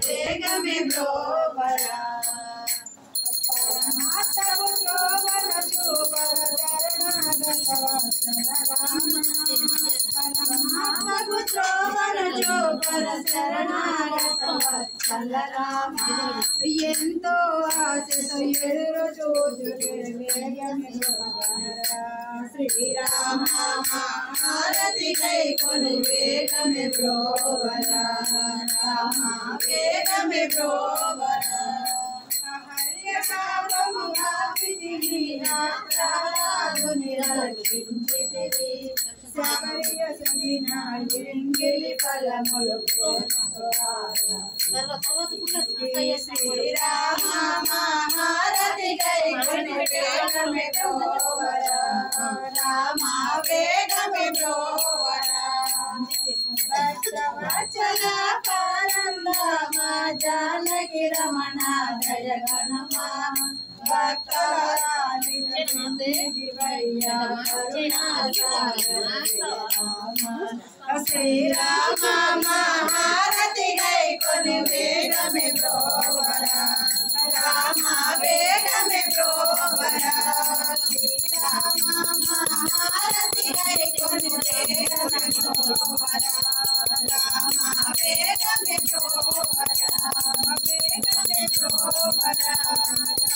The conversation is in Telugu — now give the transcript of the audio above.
వేగమే బ్రోవరా ఎంతో ఆశతో ఎదురు చూచుటే శ్రీరామ హారతి కై కొని వేగమే బ్రోవరా రామ వేగమే బ్రోవరా శ్రీరామ హారతి కై కొని వేగమే బ్రోవరా రామ వేగమే బ్రోవరా భక్తవత్సల పారందామ జానకి రమణ జయ గణమా భక్తవరాలి శ్రీరామ హారతి గై కొని వేగమే బ్రోవరా రామ వేగమే బ్రోవరా శ్రీరామ హారతి గై కొని వేగమే బ్రోవరా రామ వేగమే బ్రోవరా వేగమే బ్రోవరా